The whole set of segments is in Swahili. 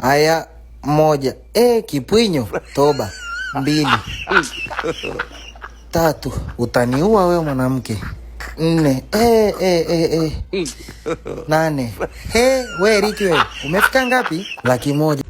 Aya, 1. Kipwinyo. Toba. 2. 3. Utaniua wewe mwanamke. 4. 8. Wewe Riki wewe. Umefika ngapi? 100,000.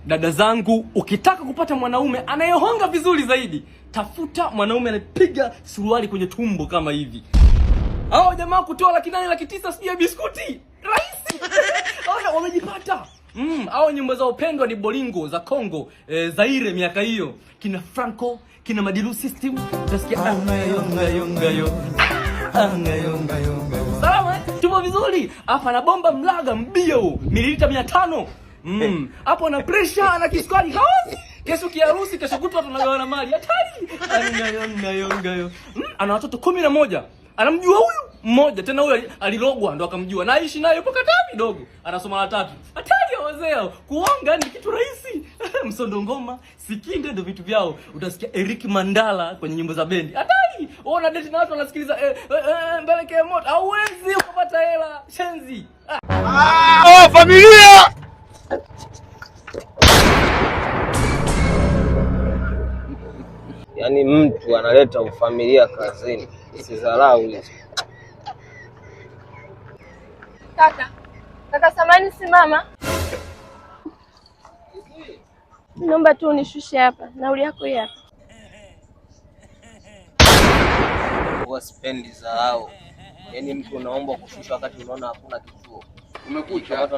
Dada zangu, ukitaka kupata mwanaume anayehonga vizuri zaidi, tafuta mwanaume anapiga suruali kwenye tumbo kama hivi. Hao jamaa kutoa 8,000 9,000 sijui ya biskuti. Rahisi. Hao wamejipata. Hao nyimbo za upendwa ni bolingo za Kongo, Zaire miaka hiyo. Kina Franco, kina Madilu System, utasikia ngayo. Sawa, tupo vizuri. Hapa na bomba mlaga mbio, mililita 500. Hapo na pressure na kisukari kawazi. Kesho kiharusi, kesho kutwa tunagawana mali. Hatari. Ngayo. Ana watoto 11. Anamjua huyu mmoja, tena huyu alirogwa ndo akamjua. Naishi naye yupo Katavi dogo. Anasoma la 3. Hatari wazee. Kuonga ni kitu rahisi. Msondo ngoma, Sikinde ndo vitu vyao. Utasikia Eric Mandala kwenye nyimbo za bendi. Hatari. Ona date na watu wanasikiliza mbeleke moto. Hauwezi kupata hela. Shenzi. Familia. Yaani mtu analeta ufamilia kazini. Usidharau hizo. Kaka samani simama. Naomba tu unishushe hapa. Nauli yako hii hapa. Sipendi dharau. Yaani mtu unaomba kushusha wakati unaona hakuna kituo. Umekucha.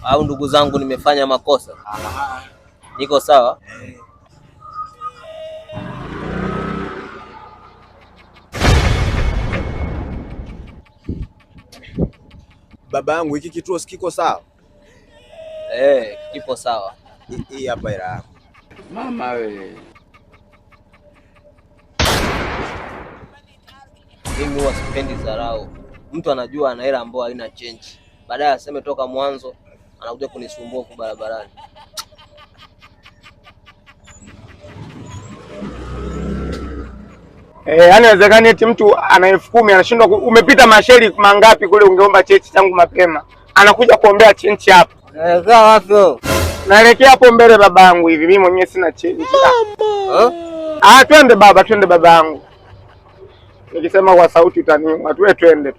Au ndugu zangu nimefanya makosa? Niko sawa? Baba yangu, hiki kituo sikiko sawa? Kipo sawa. Hii hapa ila yako. Mama wewe. Mimi huwa sipendi dharau. Mtu anajua ana hela ambayo haina change. Baadaye aseme toka mwanzo, anakuja kunisumbua huko barabarani. Yaani inawezekana eti mtu ana 10,000 anashindwa umepita masheri mangapi kule ungeomba cheti changu mapema. Anakuja kuombea chenchi hapa. Naelekea wapi? Naelekea hapo mbele babangu hivi. Mimi mwenyewe sina chenchi. Twende baba, twende babangu. Nikisema kwa sauti utaniua. Twende.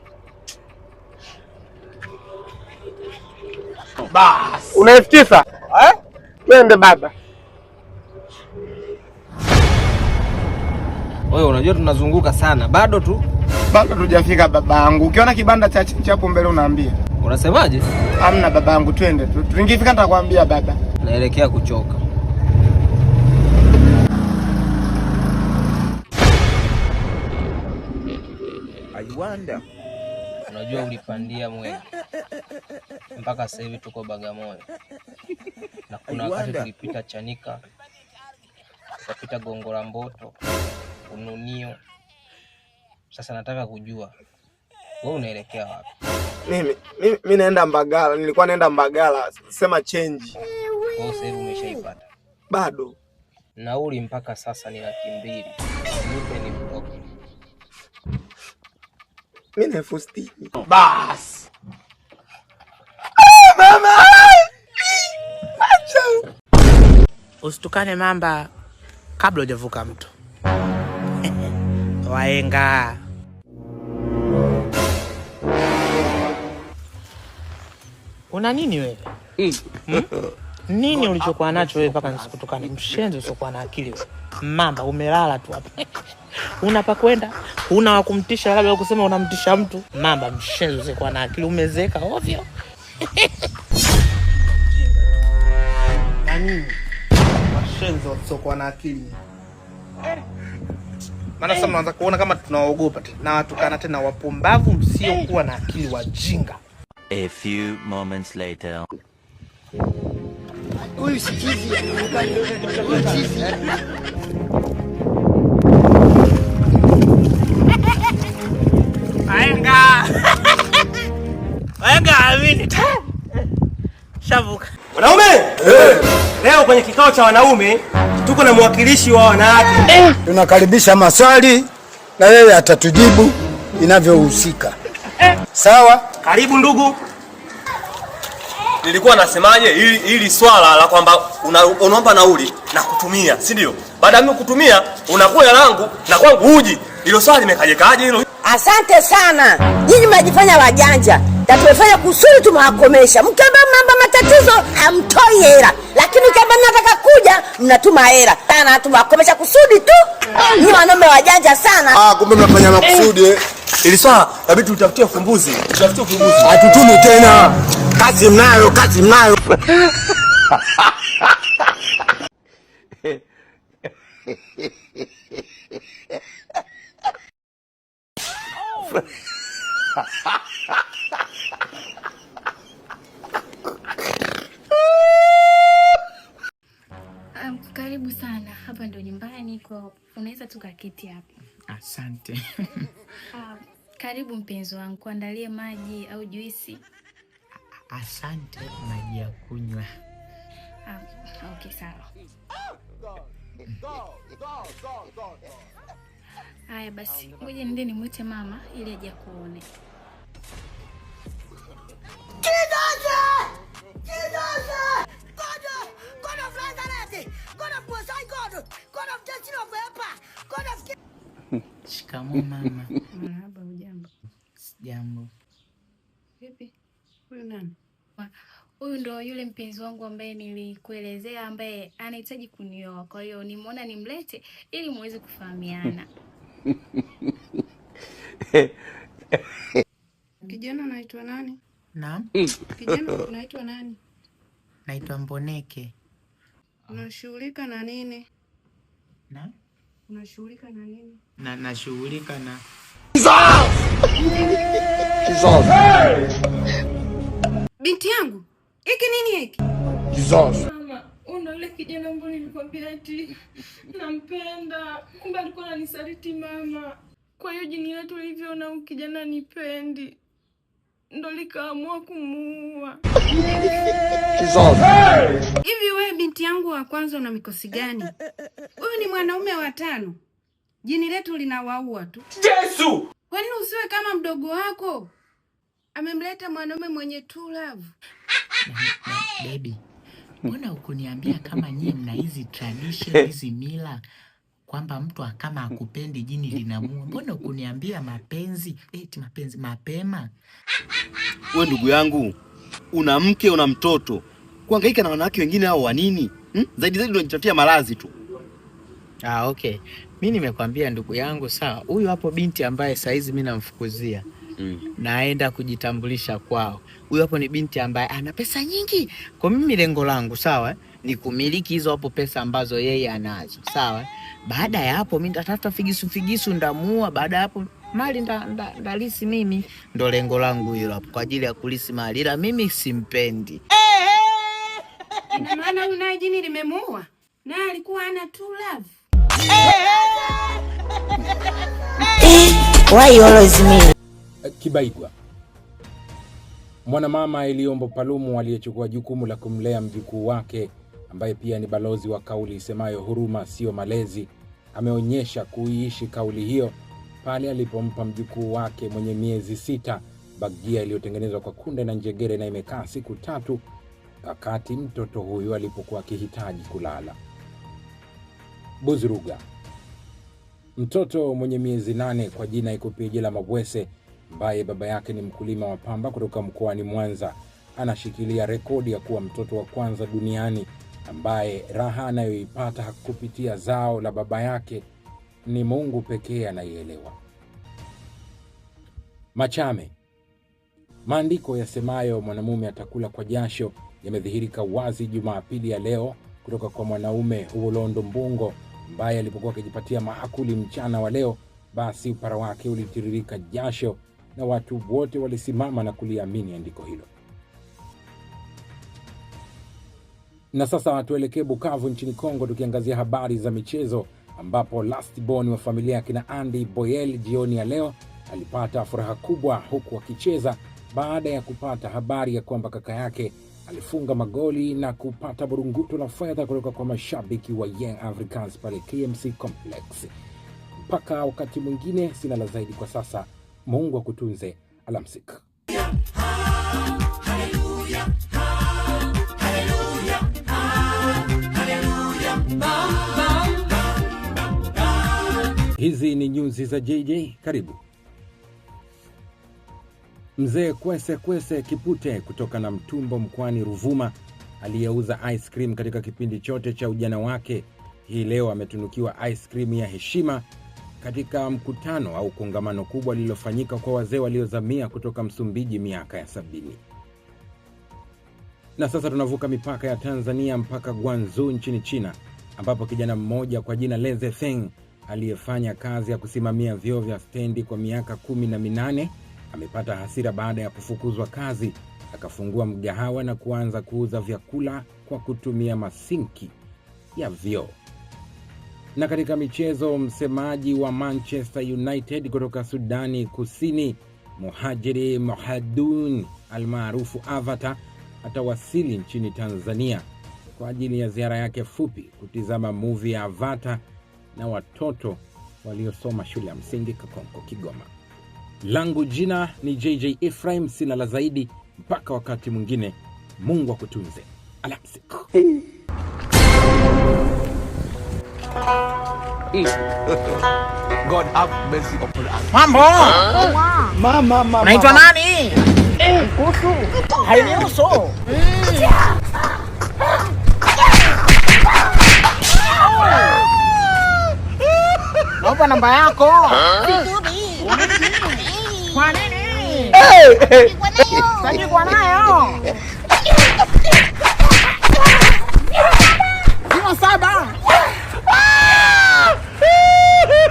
Bas. Una 9,000? Twende baba. Wewe unajua tunazunguka sana. Bado tujafika babangu. Ukiona kibanda cha chenchi hapo mbele unaambia. Unasemaje? Hamna babangu, twende. Tuingifika nitakwambia baba. Naelekea kuchoka. Aiwanda. Unajua ulipandia Mwenge. Mpaka sasa hivi tuko Bagamoyo. Na kuna wakati tulipita Chanika. Tukapita Gongo la Mboto, Ununio. Sasa nataka kujua wewe unaelekea wapi? Mimi naenda Mbagala. Nilikuwa naenda Mbagala, sema change. Wewe sasa hivi umeshaipata? Bado. Nauli mpaka sasa ni 200,000. Nipe ni mtoke. Mimi na 60,000. Bas. Mama! Acha. Usitukane mamba kabla hujavuka mto. Waenga. Una nini wewe? Nini ulichokuwa nacho wewe mpaka nisikutukane? Mshenzi usiokuwa na akili wewe. Mamba umelala tu hapa. Una pa kwenda? Una wa kumtisha labda kusema unamtisha mtu? Mamba mshenzi usiokuwa na akili umezeka ovyo. Nani? mshenzo sio na akili. Maana sasa mnaanza kuona kama tunaogopa na watu kana tena wapumbavu msiokuwa na akili, wajinga. A few moments later. Huyu sikizi. Waenga amini. Shavuka. Wanaume! Leo kwenye kikao cha wanaume tuko na mwakilishi wa wanawake. Tunakaribisha maswali na wewe atatujibu inavyohusika. Sawa? Karibu ndugu. Nilikuwa nasemaje hili swala la kwamba unaomba nauli na kutumia, si ndio? Baada ya mimi kutumia unakuja langu na kwangu uji. Hilo swali limekajekaje hilo? Asante sana. Nyinyi mnajifanya wajanja. Tumefanya kusudi tumewakomesha. Mkiamba mambo matatizo hamtoi hela. Lakini kama mnataka kuja mnatuma hela. Sana tumewakomesha kusudi tu. Ni wanaume wajanja sana. Kumbe mnafanya makusudi. Ili swala inabidi tutafutie ufumbuzi. Hatutumi tena. Kazi mnayo. Karibu sana. Hapa ndo nyumbani kwa unaweza tukaketi hapa. Asante. Karibu mpenzi wangu, kuandalie maji au juisi. Asante, maji ya kunywa. Okay, sawa. Haya basi, ngoja niende nimwite mama ili aje kuone. Shikamoo mama. Marhaba, hujambo? Jambo. Vipi? Huyu nani? Huyu ndo yule mpenzi wangu ambaye nilikuelezea, ambaye anahitaji kunioa. Kwa hiyo nimeona nimlete ili muweze kufahamiana. Kijana anaitwa nani? Naam. Kijana unaitwa nani? Naitwa Mboneke. Unashughulika na nini? Naam. Unashughulika na nini? Nashughulika na binti yangu. Hiki nini hiki? Mama, una yule kijana ambaye nilikwambia ati nampenda. Kumbe alikuwa ananisaliti mama. Kwa hiyo jini letu lilivyoona huyu kijana nipendi, ndo likaamua kumuua. Hivi wewe binti yangu wa kwanza una mikosi gani? Huyu ni mwanaume wa 5. Jini letu linawaua tu. Yesu! Kwa nini usiwe kama mdogo wako? Amemleta mwanaume mwenye true love. Baby, mbona hukuniambia kama nyie mna hizi tradition, hizi mila kwamba mtu kama akupendi jini linamuua? Mbona hukuniambia mapenzi? Mapenzi mapema. Wewe ndugu yangu, una mke, una mtoto. Kuhangaika na wanawake wengine hao wa nini? Zaidi unajitafutia malazi tu. Okay. Mimi nimekwambia ndugu yangu, sawa. Huyu hapo binti ambaye saizi mimi namfukuzia. Naenda kujitambulisha kwao. Huyu hapo ni binti ambaye ana pesa nyingi. Kwa mimi lengo langu, sawa, ni kumiliki hizo hapo pesa ambazo yeye anazo. Sawa? Baada ya hapo mimi nitatafuta figisu ndamua. Baada ya hapo mali ndalisi mimi. Ndo lengo langu hilo hapo, kwa ajili ya kulisi mali. Ila mimi simpendi. Ina maana una jini limemuua? Na alikuwa ana true love. Why you always me? Kibaigwa. Mwanamama Eliombo Palumu aliyechukua jukumu la kumlea mjukuu wake ambaye pia ni balozi wa kauli isemayo huruma sio malezi, ameonyesha kuiishi kauli hiyo pale alipompa mjukuu wake mwenye miezi 6 bagia iliyotengenezwa kwa kunde na njegere na imekaa siku 3 wakati mtoto huyu alipokuwa akihitaji kulala. Buzuruga. Mtoto mwenye miezi 8 kwa jina Ikupijela Mabwese, ambaye baba yake ni mkulima wa pamba kutoka mkoani Mwanza, anashikilia rekodi ya kuwa mtoto wa kwanza duniani ambaye raha anayoipata kupitia zao la baba yake ni Mungu pekee anaielewa. Machame. Maandiko yasemayo mwanamume atakula kwa jasho yamedhihirika wazi Jumapili ya leo kutoka kwa mwanaume Uolondo Mbungo ambaye alipokuwa akijipatia maakuli mchana wa leo, basi upara wake ulitiririka jasho na watu wote walisimama na kuliamini andiko hilo. Na sasa tuelekee Bukavu nchini Kongo tukiangazia habari za michezo, ambapo last born wa familia ya kina Andy Boyel jioni ya leo alipata furaha kubwa huku akicheza baada ya kupata habari ya kwamba kaka yake alifunga magoli na kupata burunguto la fedha kutoka kwa mashabiki wa Young Africans pale KMC Complex. Mpaka wakati mwingine, sina la zaidi kwa sasa. Mungu akutunze. Alamsik. Hizi ni nyuzi za JJ. Karibu. Mzee Kwese Kipute kutoka na Mtumbo mkoani Ruvuma, aliyeuza ice cream katika kipindi chote cha ujana wake, hii leo ametunukiwa ice cream ya heshima katika mkutano au kongamano kubwa lililofanyika kwa wazee waliozamia kutoka Msumbiji miaka ya 70. Na sasa tunavuka mipaka ya Tanzania mpaka Guangzhou nchini China, ambapo kijana mmoja kwa jina Leze Feng aliyefanya kazi ya kusimamia vyoo vya stendi kwa miaka 18 amepata hasira baada ya kufukuzwa kazi, akafungua mgahawa na kuanza kuuza vyakula kwa kutumia masinki ya vyoo. Na katika michezo, msemaji wa Manchester United kutoka Sudani Kusini, Muhajiri Mohadun almaarufu Avatar, atawasili nchini Tanzania kwa ajili ya ziara yake fupi kutizama movie ya Avatar na watoto waliosoma shule ya msingi Kakonko, Kigoma. Langu jina ni JJ Ephraim, sina la zaidi. Mpaka wakati mwingine, Mungu akutunze. Alamsik. God have mercy upon us. Mambo! Mama. Unaitwa nani? Kusu. Hainiusu. Naomba namba yako. Kwa nini? Sitaki kwa nayo. 07.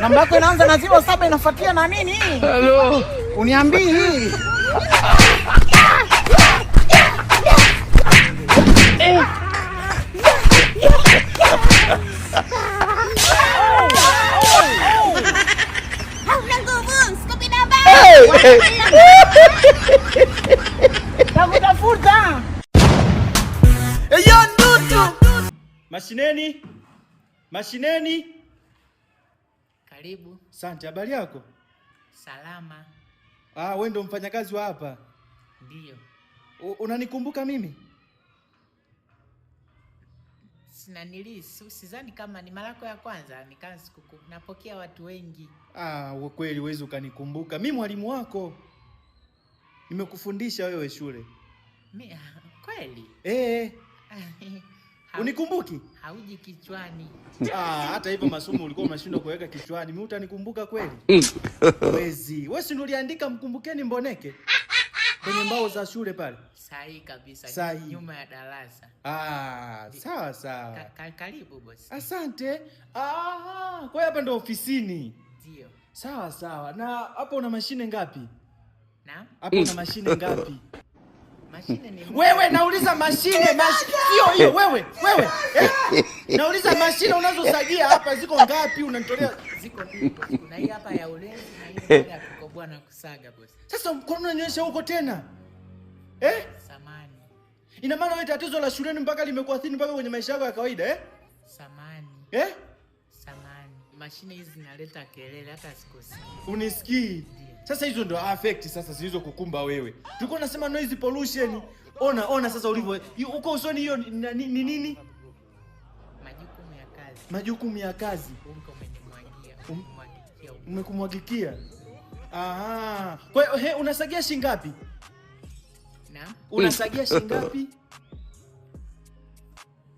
Namba yako inaanza na 07 inafuatia na nini? Hello. Uniambii. Tafuta. Eyo ndutu. Mashineni. Karibu. Asante, habari yako? Salama. Wewe ndo mfanyakazi wa hapa? Ndio. Unanikumbuka mimi? Sidhani kama ni mara yako ya kwanza nikaanza napokea watu wengi. Kweli huwezi ukanikumbuka. Mimi mwalimu wako. Nimekufundisha wewe shule. Kweli? Unikumbuki? Hauji kichwani. Hata hivyo masomo ulikuwa unashindwa kuweka kichwani. Mimi utanikumbuka kweli? Wezi. Wewe si uliandika mkumbukeni Mboneke kwenye mbao za shule pale? Sahi kabisa. Nyuma ya darasa. Sawa. Karibu boss. Asante. Kwa hapa ndo ofisini. Ndio. Sawa. Na hapo una mashine ngapi? Naam. Hapo una mashine ngapi? Mashine ni wewe, nauliza mashine sio hiyo wewe. Nauliza mashine unazosagia hapa ziko ngapi? Unanitolea ziko kuna hii hapa ya ulenzi na hii ya kukoboa na kusaga boss. Sasa mkono unanyosha huko tena? Samani. Ina maana wewe tatizo la shuleni mpaka limekuathiri mpaka kwenye maisha yako ya kawaida Samani. Samani. Mashine hizi zinaleta kelele hata sikosi. Unisikii? Sasa hizo ndo affect sasa zilizo kukumba wewe. Tulikuwa nasema noise pollution. Ona sasa ulivyo. Uko usoni hiyo ni nini? Majukumu ya kazi. Umekumwagikia. Kwa hiyo unasagia shilingi ngapi? Naam. Unasagia shilingi ngapi?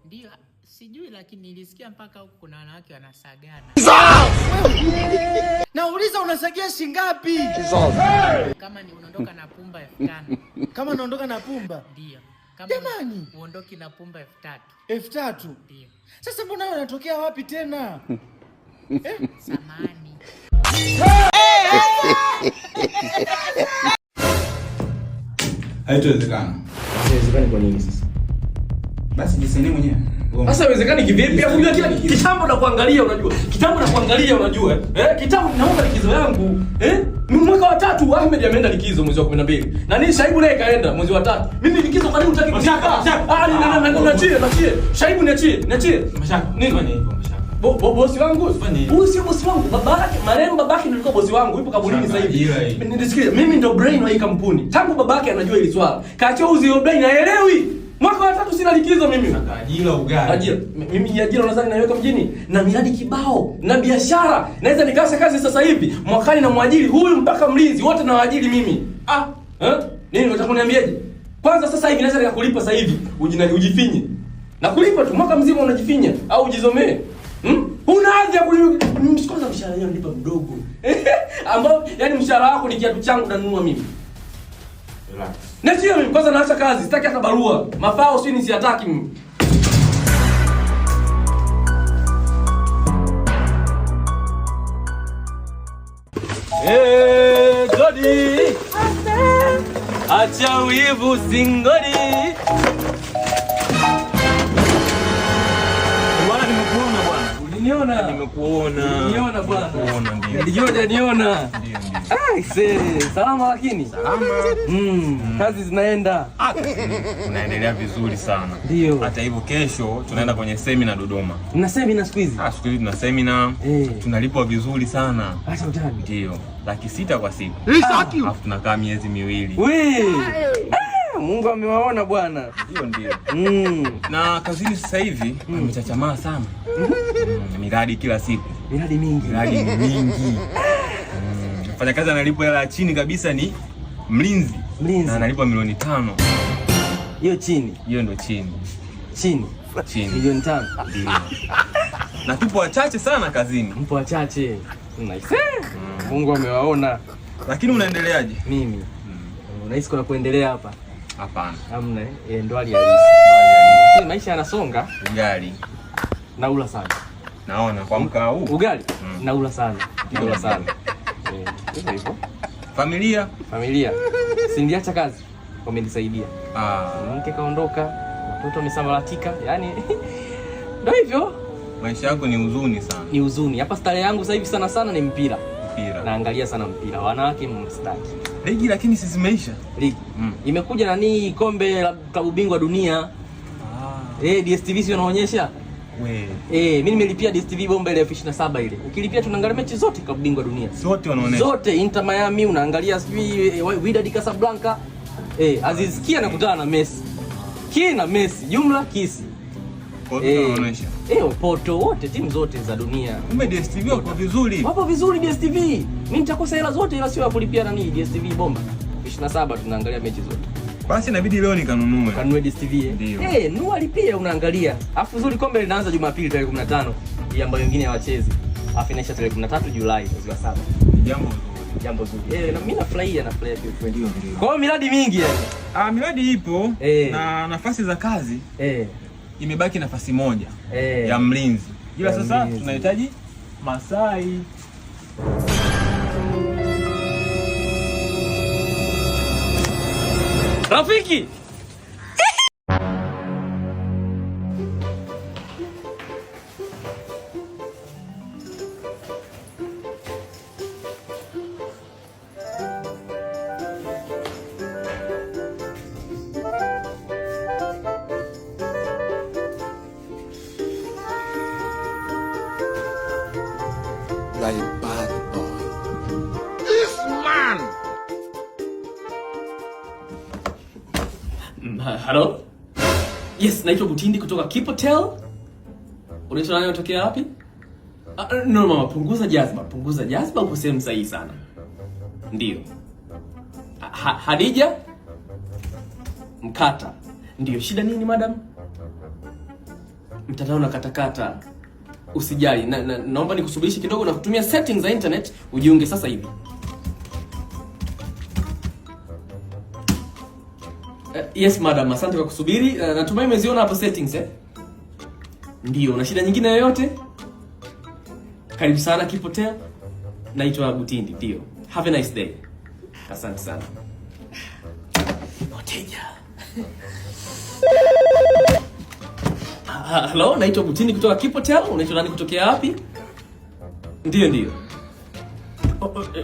Ndio, sijui lakini nilisikia mpaka huko kuna wanawake wanasagana. Nauliza unasagia shilingi ngapi? Kama ni unaondoka na pumba 5000. Kama unaondoka na pumba? Ndio. Jamani, uondoki na pumba 3000. 3000? Ndio. Sasa mbona unatokea wapi tena? Samani. Haitowezekana. Haiwezekani kwa nini sasa? Basi jisene mwenyewe. Sasa haiwezekani kivipi? Hapo unajua kila kitambo na kuangalia unajua. Kitambo na kuangalia unajua. Kitambo naomba likizo yangu. Mwaka wa 3 Ahmed ameenda likizo mwezi wa 12. Na nini Shaibu naye kaenda mwezi wa 3. Mimi likizo kwa nini hutaki kushika? Niachie. Shaibu niachie. Mashaka. Nini fanya hivyo Mashaka? Bosi wangu? Huyu sio bosi wangu. Babake, marehemu babake ndio alikuwa bosi wangu. Yupo kaburini sasa hivi. Nisikilize, mimi ndio brain wa hii kampuni. Tangu babake anajua hili swala. Kaacha uzi hiyo brain haelewi. Mwaka wa 3 sina likizo mimi. Ajira ugali. Ajira. Mimi ajira nadhani naiweka mjini na miradi kibao na biashara. Naweza nikaacha kazi sasa hivi. Mwakani na mwajiri huyu mpaka mlinzi wote na waajiri mimi. Nini unataka kuniambiaje? Kwanza sasa hivi naweza nikakulipa sasa hivi. Ujifinye. Na kulipa tu mwaka mzima unajifinya au ujizomee. Una haja ya kwanza mshahara wangu nilipa mdogo. Ambao yani mshahara wako ni kiatu changu nanunua mimi. Relax. Ndio mimi kwanza naacha kazi, sitaki hata barua. Mafao si nisiataki mimi. Godi. Acha wivu singodi. Bwana nimekuona bwana. Uliniona? Nimekuona bwana. Ndio. Ndio. Salama lakini? Salama. Kazi zinaenda. Unaendelea vizuri sana. Ndio. Hata hivyo kesho tunaenda kwenye semina Dodoma. Mna semina siku hizi? Siku hizi tuna semina. Tunalipwa vizuri sana. Acha utani. Ndio. 600 kwa siku. Alafu tunakaa miezi 2. Mungu amewaona bwana. Ndio. Na kazini sasa hivi amechachamaa sana. Miradi kila siku. Miradi mingi. Fanya kazi analipwa hela chini kabisa ni mlinzi. Na analipwa milioni 5. Hiyo chini. Hiyo ndo chini. Milioni 5. Ndio. Na tupo wachache sana kazini. Mpo wachache. Nice. Mungu amewaona. Lakini unaendeleaje? Mimi. Unahisi kuna kuendelea hapa? Hapana. Hamna ndo hali halisi. Maisha yanasonga. Ugali. Naula sana. Naona kwa mkaa huu. Ugali. Naula sana. Naula sana. Hivyo. Familia. Sindiacha kazi. Wamenisaidia. Mke kaondoka, watoto wamesambaratika. Yaani ndio hivyo. Maisha yako ni huzuni sana. Ni huzuni. Hapa starehe yangu sasa hivi sana ni mpira. Naangalia sana mpira. Wanawake mstaki. Ligi lakini sisi zimeisha. Ligi. Imekuja nani kombe la klabu bingwa dunia. DStv sio inaonyesha? Mimi nimelipia DStv bomba ile 27 ile. Ukilipia tunaangalia mechi zote klabu bingwa dunia. Zote wanaonyesha. Zote Inter Miami unaangalia Wydad Casablanca. Aziz Ki anakutana na Messi. Ki na Messi, jumla kisi. Wanaonyesha. Poto wote timu zote za dunia. Kumbe DStv wapo vizuri. Wapo vizuri DStv. Mimi nitakosa hela zote ila sio ya kulipia nani DStv bomba. 27 tunaangalia mechi zote. Basi inabidi leo nikanunue. Kanunue DStv. Nunua lipia unaangalia. Alafu zuri kombe linaanza Jumapili tarehe 15. Hii ambayo wengine hawachezi. Alafu inaisha tarehe 13 Julai mwezi wa 7. Jambo zuri. Na mimi nafurahia ndio. Kwa hiyo miradi mingi yani. Miradi ipo na nafasi za kazi. Imebaki nafasi moja ya mlinzi. Ila sasa tunahitaji Masai. Rafiki. Like bad boy. This man. Hello? Yes, naitwa Butindi kutoka Keep Hotel. Unaitwa nani unatokea wapi? No mama, punguza jazba, uko sehemu sahihi sana. Ndio. Hadija? Mkata. Ndio, shida nini madam? Mtandao na katakata. Usijali, naomba nikusubirishe kidogo na kutumia settings za internet ujiunge sasa hivi. Yes madam, asante kwa kusubiri. Natumai umeziona hapo settings Ndio, na shida nyingine yoyote? Karibu sana Kipotel. Naitwa Butindi, ndio. Have a nice day. Asante sana. Wateja. Hello, naitwa Butindi kutoka Kipotel. Unaitwa nani kutokea wapi? Ndio.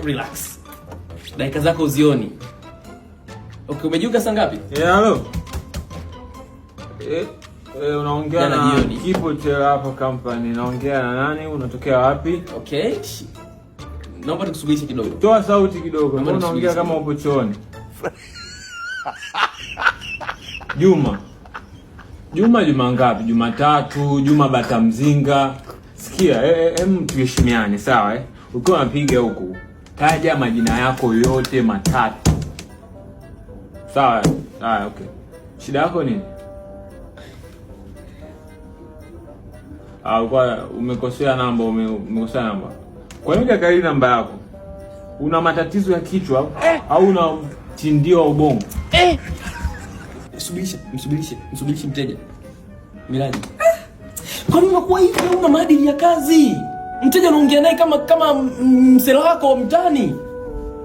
Relax. Dakika zako uzioni. Okay, umejiunga saa ngapi? Hello. Unaongea na Kipotel hapa company. Naongea na nani? Unatokea wapi? Okay. Naomba tukusubirishe kidogo. Toa sauti kidogo. Unaongea kama upo chooni. Juma ngapi? Jumatatu, Juma bata mzinga. Sikia, tuheshimiane, sawa Ukiwa unapiga huku, taja majina yako yote matatu. Sawa? Okay. Shida yako nini? Umekosea namba, umekosea namba. Kwa nini hukakali namba yako? Una matatizo ya kichwa au una tindio wa ubongo? Msubirishe mteja. Miraji. Kwa nini unakuwa hivi? Una maadili ya kazi. Mteja unaongea naye kama msela wako mtani.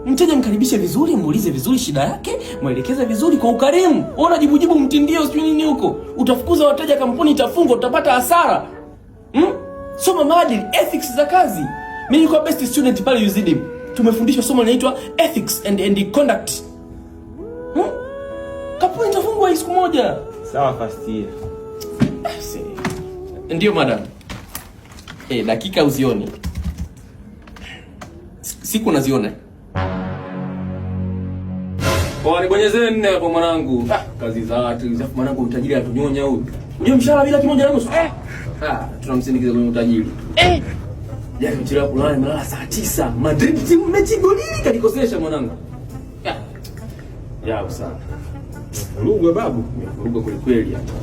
Mteja mkaribishe vizuri, muulize vizuri shida yake, muelekeze vizuri kwa ukarimu. Wewe unajibu mtindio sio nini huko? Utafukuza wateja, kampuni itafungwa, utapata hasara. Soma maadili, ethics za kazi. Mimi nilikuwa best student pale UZIDIM. Tumefundishwa somo linaloitwa ethics and conduct. Kampuni itafungwa siku moja. Sawa, first year. Ndio madam. Dakika uzioni. Siku naziona. Nibonyeze nne hapo mwanangu. Kazi za watu, zafu mwanangu utajiri atunyonya huyu. Unyo mshahara bila 1.5. Tunamsindikiza kwenye utajiri. Jana mchelewa kulala, nimelala saa 9. Madrid timu mechi golini kanikosesha mwanangu. Yao sana. Rugwe babu, rugwe kweli kweli hapa.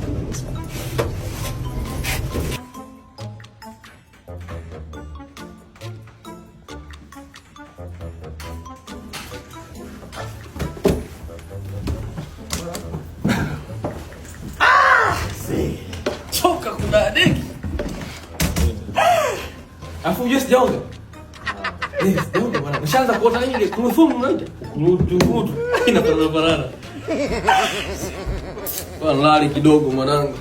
Choka kudadeki. Afu yes jonga. Yes jonga bwana. Nishaanza kuota ile kurufumu unaita. Kurutu. Inafanana fanana. Walali kidogo mwanangu.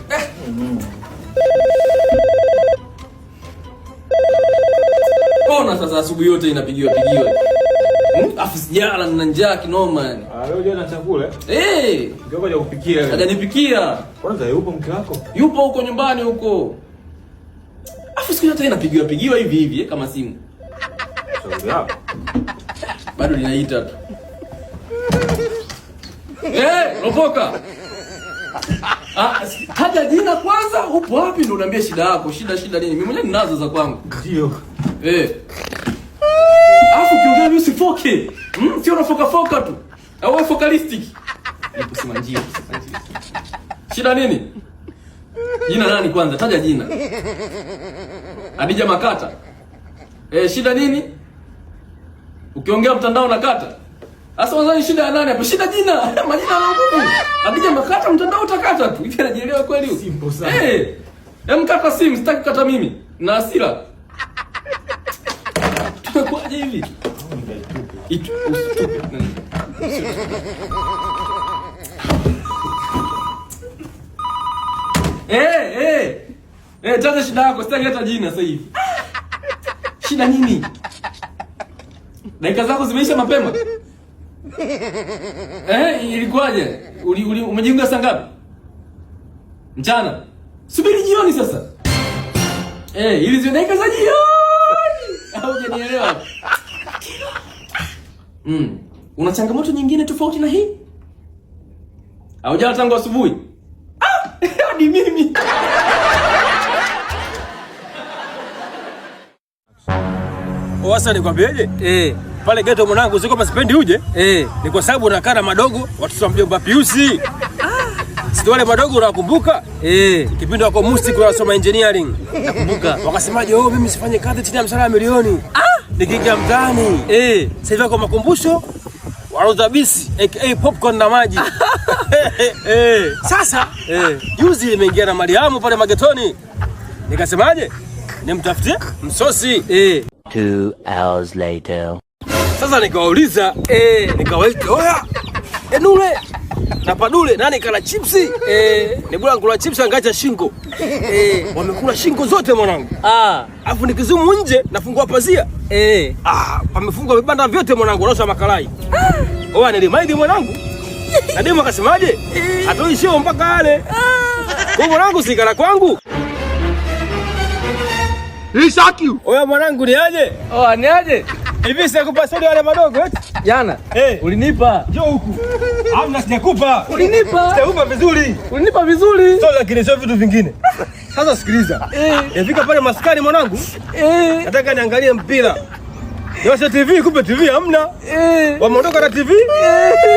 Ona sasa asubuhi yote inapigiwa. Afu sijala na njaa kinoma yani. Leo jana chakula? Ndio kwa kupikia. Hajanipikia. Kwanza yupo mke wako? Yupo huko nyumbani huko. Afu siku yote inapigiwa hivi kama simu. Shauri yako. Bado linaita tu. Ropoka. Haja jina kwanza, upo wapi ndo uniambie shida yako. Shida nini? Mimi mwenyewe ninazo za kwangu. Ndio. Afu kiongea mimi usifoke. Sio unafoka tu. Au wewe focalistic. Nikusema njio. Shida nini? Jina nani kwanza? Taja jina. Adija Makata. Shida nini? Ukiongea mtandao nakata. Sasa wazani shida ya nani hapo? Shida jina. Majina yana nguvu. Adija Makata mtandao utakata tu. Hivi anajielewa kweli huyu? Simple sana. Mkata simu, sitaki kukata mimi. Na hasira. Tumekuaje hivi? Taja shida yako, sitaki hata jina sasa hivi. Shida nini? Dakika zako zimeisha mapema. Ilikuwaje? Umejiunga saa ngapi? Mchana. Subiri jioni sasa. Ili zio dakika za jioni. Haujanielewa. Una changamoto nyingine tofauti na hii? Haujala tangu asubuhi? Ni mimi. Wasa nikwambieje? Pale ghetto mwanangu siko pasipendi uje? Ni kwa sababu unakaa na madogo watu wa mjomba Piusi. Sio wale madogo unakumbuka? Kipindi wako Musti kwa soma engineering. Nakumbuka. Wakasemaje mimi sifanye kazi chini ya mshahara milioni. Nikiingia mtaani. Sasa hivi kwa makumbusho wanauza bisi aka popcorn na maji. Sasa juzi nimeingia na Mariamu pale magetoni. Nikasemaje? Nimtafutie msosi. 2 hours later. Sasa nikawauliza, nikawaita, oya, Nule na Padule nani kala chipsi? Nebula kula chipsi angacha shingo. Wamekula shingo zote mwanangu. Alafu nikizumu nje nafungua pazia. Pamefungwa vibanda vyote mwanangu, wanaosha makalai. Oya nilimaidi mwanangu. Na demo akasemaje? Atoi shio mpaka ale. Kwa mwanangu sikala kwangu. Nisaki. Oya mwanangu ni aje? Ni aje? Hivi sikupa sodi wale madogo eti? Jana. Ulinipa. Njoo huku. Hamna sijakupa. Ulinipa. Sijakupa vizuri. Ulinipa vizuri. Sio lakini sio vitu vingine. Sasa sikiliza. Nifika pale maskani mwanangu. Nataka niangalie mpira. Yosha TV kumbe TV hamna. Wameondoka na TV.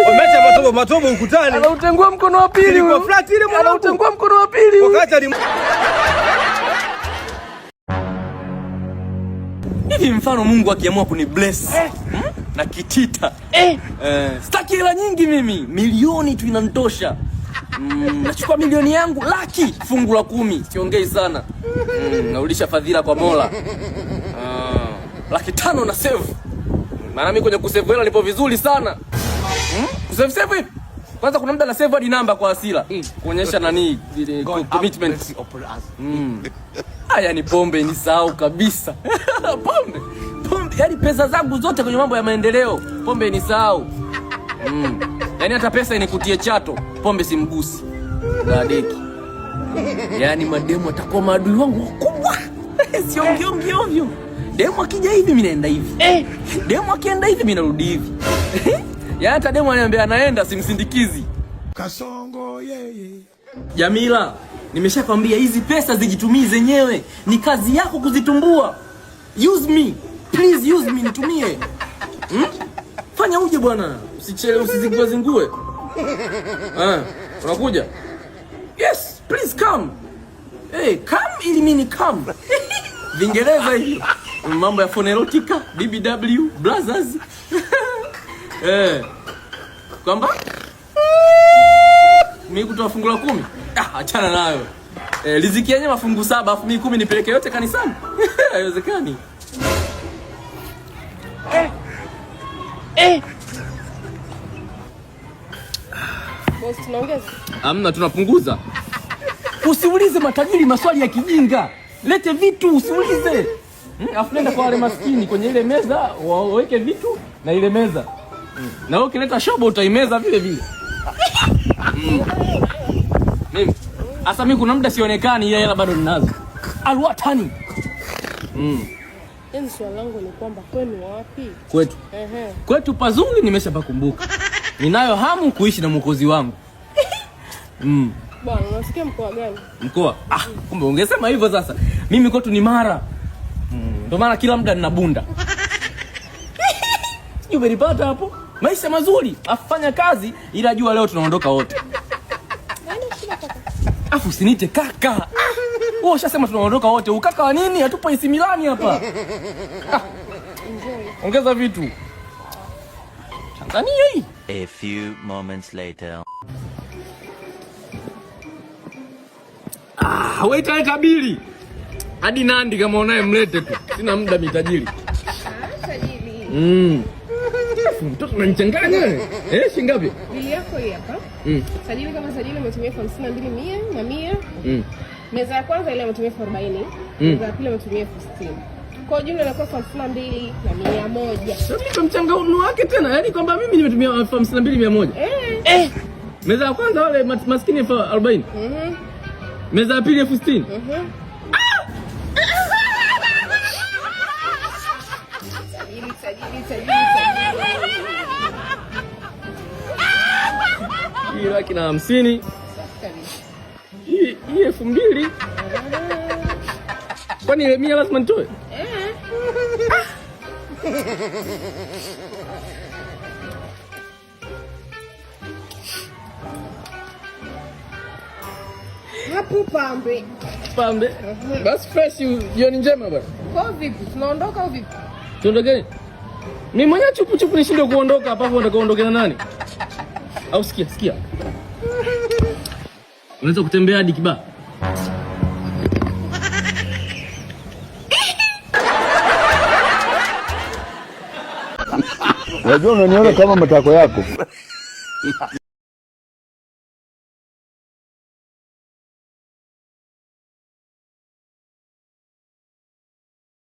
Wameacha matobo ukutani. Anautengua mkono wa pili huyo. Kwa flat ile mwanangu. Anautengua mkono wa pili huyo. Wakati hivi mfano Mungu akiamua kunibless na kitita sitaki hela nyingi mimi, milioni tu inanitosha. Nachukua milioni yangu laki fungu la 10, siongei sana. Narudisha fadhila kwa Mola. 500,000 na save. Maana mimi kwenye kusave hela nipo vizuri sana. Kusave hivi. Kwanza kuna muda na save hadi namba kwa hasira. Kuonyesha nani commitment. Haya ni pombe ni sahau kabisa. Pombe. Yaani pesa zangu zote kwenye mambo ya maendeleo, pombe ni sahau. Yaani hata pesa inikutie chato, pombe simgusi. Dadeki. Yaani mademu atakuwa maadui wangu wakubwa. Siongei ovyo. Demu akija hivi mimi naenda hivi. Demu akienda hivi mimi narudi hivi. Yaani hata demu ananiambia anaenda simsindikizi. Kasongo yeye. Jamila, nimeshakwambia hizi pesa zijitumie zenyewe. Ni kazi yako kuzitumbua. Use me. Please use me, nitumie. Fanya uje bwana. Usichelewe, usizingue. Unakuja? Yes, please come. Come ili mimi come. Vingereza hivi. Mambo ya phonerotica, BBW, brothers. Kwamba? Mimi kutoa fungu la 10. Achana nayo. Riziki yenyewe mafungu 7, afu mimi 10 nipeleke yote kanisani. Haiwezekani. Boss tunaongeza? Hamna, tunapunguza. Usiulize matajiri maswali ya kijinga. Lete vitu usiulize. Afu nenda kwa wale maskini kwenye ile meza waweke vitu na ile meza. Na wewe ukileta shobo utaimeza vile vile. Mimi asa mimi kuna muda sionekani, ile hela bado ninazo. Alwatani. Yaani swali langu ni kwamba kwenu wapi? Kwetu. Kwetu pazuri nimeshapakumbuka. Ninayo hamu kuishi na mwokozi wangu. Bwana, unasikia mkoa gani? Mkoa? Kumbe ungesema hivyo sasa. Mimi kwetu ni Mara. Ndio maana kila muda ninabunda. Umenipata hapo? Maisha mazuri, afanya kazi ila jua leo tunaondoka wote. Afu usinite kaka. Wewe ushasema tunaondoka wote. Ukaka wa nini? Hatupo AC Milan hapa. Ongeza vitu. Tanzania hii. A few moments later. Waita bili. Hadi Nandi kama unaye mlete tu. Sina muda mitajiri. Sajili. Mtoto unanichanganya wewe. Shilingi ngapi? Bili yako hii hapa. Sajili kama sajili umetumia 52,100 na 100. Meza ya kwanza ile umetumia 40. Meza ya pili umetumia 60. Kwa jumla inakuwa 52 na 100. Sasa mimi mchangano wake tena, yaani kwamba mimi nimetumia 52,100. Meza ya kwanza wale maskini 40. Meza ya pili 60. Sajili. Hii laki na 50. Hii 2,000. Kwani ile 100 lazima nitoe? Hapo pambe. Basi fresh, jioni njema bwana. Kwa vipi? Tunaondoka au vipi? Tuondoke. Mimi mwenyewe chupu chupu nishinde kuondoka hapa, hapo ndio na nani? Au sikia. Unaweza kutembea hadi Kibaha? Unajua unaniona kama matako yako.